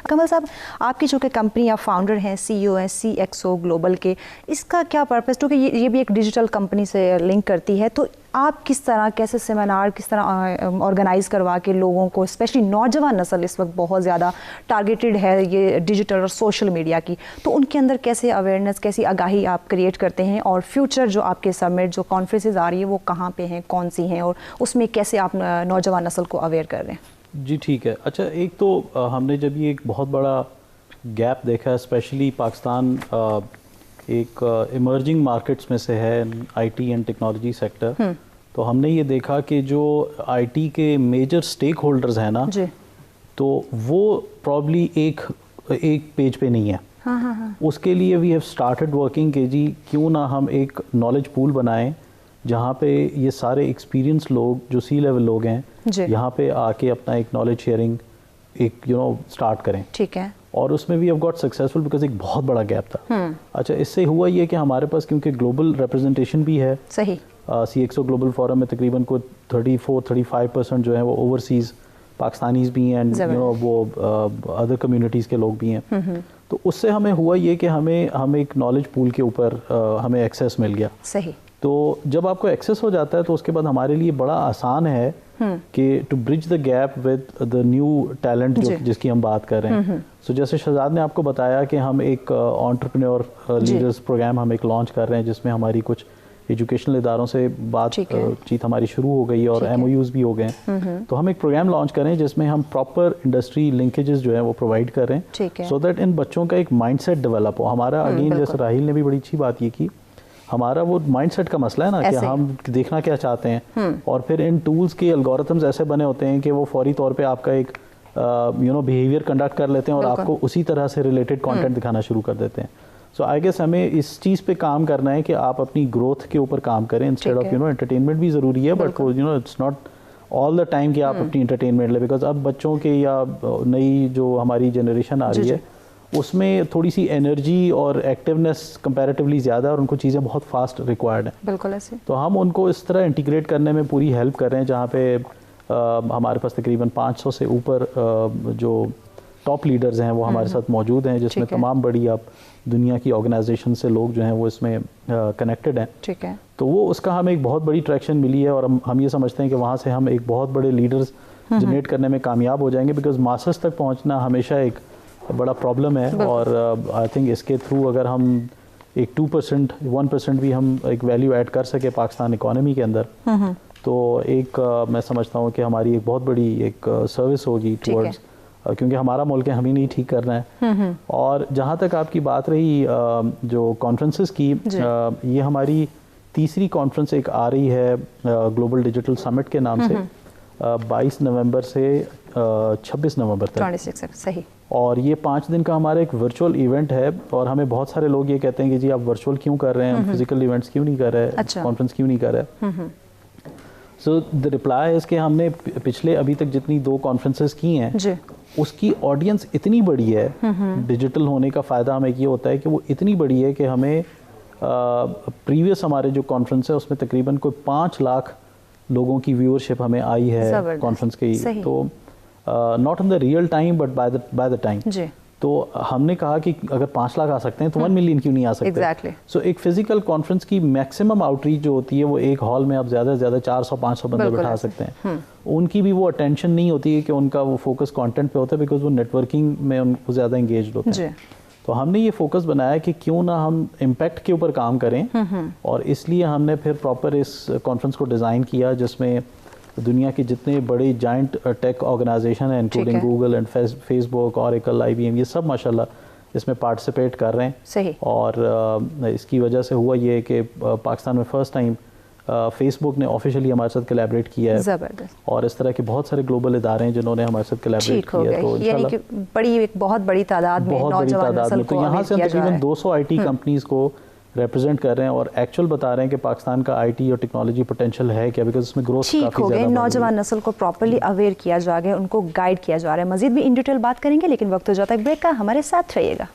کمل صاحب, آپ کی جو کہ کمپنی آپ فاؤنڈر ہیں, سی ای او ہیں CXO گلوبل کے, اس کا کیا پرپز, کیونکہ یہ بھی ایک ڈیجیٹل کمپنی سے لنک کرتی ہے, تو آپ کس طرح, کیسے سیمینار کس طرح آرگنائز کروا کے لوگوں کو, اسپیشلی نوجوان نسل اس وقت بہت زیادہ ٹارگیٹڈ ہے یہ ڈیجیٹل اور سوشل میڈیا کی, تو ان کے اندر کیسے اویئرنیس, کیسی آگاہی آپ کریٹ کرتے ہیں, اور فیوچر جو آپ کے سمٹ جو کانفرنسز آ رہی ہے وہ کہاں پہ ہیں, کون سی ہیں, اور اس میں کیسے آپ نوجوان نسل کو اویئر کر رہے ہیں؟ جی ٹھیک ہے. اچھا, ایک تو ہم نے جب یہ ایک بہت بڑا گیپ دیکھا ہے, اسپیشلی پاکستان ایک ایمرجنگ مارکیٹس میں سے ہے I T and technology sector, تو ہم نے یہ دیکھا کہ جو آئی ٹی کے میجر اسٹیک ہولڈرز ہیں نا, تو وہ پرابلی ایک پیج پہ نہیں ہے. اس کے لیے وی ہیو اسٹارٹڈ ورکنگ کہ جی کیوں نہ ہم ایک نالج پول بنائیں جہاں پہ یہ سارے ایکسپیرینس لوگ جو سی لیول لوگ ہیں یہاں پہ آ کے اپنا ایک نالج شیئرنگ ایک اسٹارٹ کریں. ٹھیک ہے. اور اس میں we have got successful because ایک بہت بڑا گیپ تھا. اچھا, اس سے ہوا یہ کہ ہمارے پاس کیونکہ گلوبل ریپرزنٹیشن بھی ہے, صحیح, CXO گلوبل فورم میں تقریباً کوئی 34-35% جو ہیں وہ اوورسیز پاکستانیز بھی ہیں, اینڈ وہ ادر کمیونٹیز کے لوگ بھی ہیں. تو اس سے ہمیں ہوا یہ کہ ہم ایک نالج پول کے اوپر ہمیں ایکسیس مل گیا. صحیح. تو جب آپ کو ایکسیس ہو جاتا ہے تو اس کے بعد ہمارے لیے بڑا آسان ہے کہ to bridge the gap with the new talent جس کی ہم بات کر رہے ہیں. سو جیسے شہزاد نے آپ کو بتایا کہ ہم ایک انٹرپرینور لیڈرز پروگرام ہم ایک لانچ کر رہے ہیں جس میں ہماری کچھ ایجوکیشنل اداروں سے بات چیت ہماری شروع ہو گئی اور MOUs بھی ہو گئے ہیں. تو ہم ایک پروگرام لانچ کر رہے ہیں جس میں ہم پراپر انڈسٹری لنکیجز جو ہیں وہ پرووائڈ کر رہے ہیں, سو دیٹ ان بچوں کا ایک مائنڈ سیٹ ڈیولپ ہو. ہمارا اگین جیسے راہیل نے بھی بڑی اچھی بات یہ کی, ہمارا وہ مائنڈ سیٹ کا مسئلہ ہے نا کہ ہم دیکھنا کیا چاہتے ہیں, اور پھر ان ٹولز کے الگورتھمز ایسے بنے ہوتے ہیں کہ وہ فوری طور پہ آپ کا ایک بیہیویئر کنڈکٹ کر لیتے ہیں اور آپ کو اسی طرح سے ریلیٹڈ کانٹینٹ دکھانا شروع کر دیتے ہیں. سو آئی گیس ہمیں اس چیز پہ کام کرنا ہے کہ آپ اپنی گروتھ کے اوپر کام کریں انسٹیڈ آف انٹرٹینمنٹ بھی ضروری ہے, but it's not all the time کہ آپ اپنی انٹرٹینمنٹ لیں, بیکاز اب بچوں کے یا نئی جو ہماری جنریشن آ رہی ہے اس میں تھوڑی سی انرجی اور ایکٹیونیس کمپیریٹیولی زیادہ ہے اور ان کو چیزیں بہت فاسٹ ریکوائرڈ ہیں. بالکل ایسے. تو ہم ان کو اس طرح انٹیگریٹ کرنے میں پوری ہیلپ کر رہے ہیں, جہاں پہ ہمارے پاس تقریباً 500 سے اوپر جو ٹاپ لیڈرز ہیں وہ ہمارے ساتھ موجود ہیں, جس میں تمام بڑی آپ دنیا کی آرگنائزیشن سے لوگ جو ہیں وہ اس میں کنیکٹڈ ہیں. ٹھیک ہے. تو وہ اس کا ہمیں ایک بہت بڑی ٹریکشن ملی ہے, اور ہم یہ سمجھتے ہیں کہ وہاں سے ہم ایک بہت بڑے لیڈرز جنریٹ کرنے میں کامیاب ہو جائیں گے, بیکاز ماسس تک پہنچنا ہمیشہ ایک بڑا پرابلم ہے. اور آئی تھنک اس کے تھرو اگر ہم ایک 2% 1% بھی ہم ایک ویلیو ایڈ کر سکے پاکستان اکانومی کے اندر, تو ایک میں سمجھتا ہوں کہ ہماری ایک بہت بڑی ایک سروس ہوگی ٹورڈز, کیونکہ ہمارا ملک ہے, ہم ہی نہیں ٹھیک کرنا ہے. اور جہاں تک آپ کی بات رہی جو کانفرنسز کی, یہ ہماری تیسری کانفرنس ایک آ رہی ہے گلوبل ڈیجیٹل سمٹ کے نام سے, 22 نومبر سے 26 نومبر تک. صحیح. اور یہ 5 دن کا ہمارا ایک ورچوئل ایونٹ ہے, اور ہمیں بہت سارے لوگ یہ کہتے ہیں کہ جی آپ ورچوئل کیوں کر رہے ہیں, فزیکل ایونٹس کیوں نہیں کر رہے, کانفرنس کیوں نہیں کر رہے. سو دا رپلائی ہے کہ ہم نے پچھلے ابھی تک جتنی 2 کانفرنسز کی ہیں اس کی آڈینس اتنی بڑی ہے, ڈیجیٹل ہونے کا فائدہ ہمیں یہ ہوتا ہے کہ وہ اتنی بڑی ہے کہ ہمیں پریویس ہمارے جو کانفرنس ہے اس میں تقریباً کوئی 5 لاکھ لوگوں کی ویورشپ ہمیں آئی ہے کانفرنس کی. تو not in the real time but by the time. تو ہم نے کہا کہ اگر 5 لاکھ آ سکتے ہیں تو 1 ملین کیوں نہیں آ سکتے. سو ایک فزیکل کانفرنس کی میکسیمم آؤٹ ریچ جو ہوتی ہے وہ ایک ہال میں آپ زیادہ سے زیادہ 400-500 بندے بٹھا سکتے ہیں. ان کی بھی وہ اٹینشن نہیں ہوتی ہے کہ ان کا وہ فوکس کانٹینٹ پہ ہوتا ہے, بیکاز وہ نیٹ ورکنگ میں ان کو زیادہ انگیجڈ ہوتے ہیں. تو ہم نے یہ فوکس بنایا کہ کیوں نہ ہم امپیکٹ کے اوپر کام کریں, اور اس لیے ہم نے پھر پراپر اس کانفرنس کو ڈیزائن کیا جس میں دنیا کے جتنے بڑے جائنٹ ٹیک آرگنائزیشن ہیں including Google and Facebook, Oracle, IBM, یہ سب ماشاءاللہ اس میں پارٹیسپیٹ کر رہے ہیں. صحیح. اور اس کی وجہ سے ہوا یہ کہ پاکستان میں فرسٹ ٹائم فیس بک نے آفیشیلی ہمارے ساتھ کولیبریٹ کیا ہے. زبردست. اور اس طرح کے بہت سارے گلوبل ادارے ہیں جنہوں نے ہمارے ساتھ کولیبریٹ کیا ہے. تو یعنی کہ بہت بڑی تعداد میں نوجوان نسل کو یہاں سے تقریباً 200 IT کمپنیز کو ریپرزینٹ کر رہے ہیں اور ایکچوئل بتا رہے ہیں کہ پاکستان کا IT اور ٹیکنالوجی پوٹینشیل ہے کیا, بیکاز اس میں گروتھ کافی زیادہ ہے. نوجوان نسل کو پراپرلی اویئر کیا جا رہا ہے, ان کو گائیڈ کیا جا رہا ہے. مزید بھی ان ڈیٹیل بات کریں گے, لیکن وقت ہو جاتا ہے بریک کا, ہمارے ساتھ رہیے گا.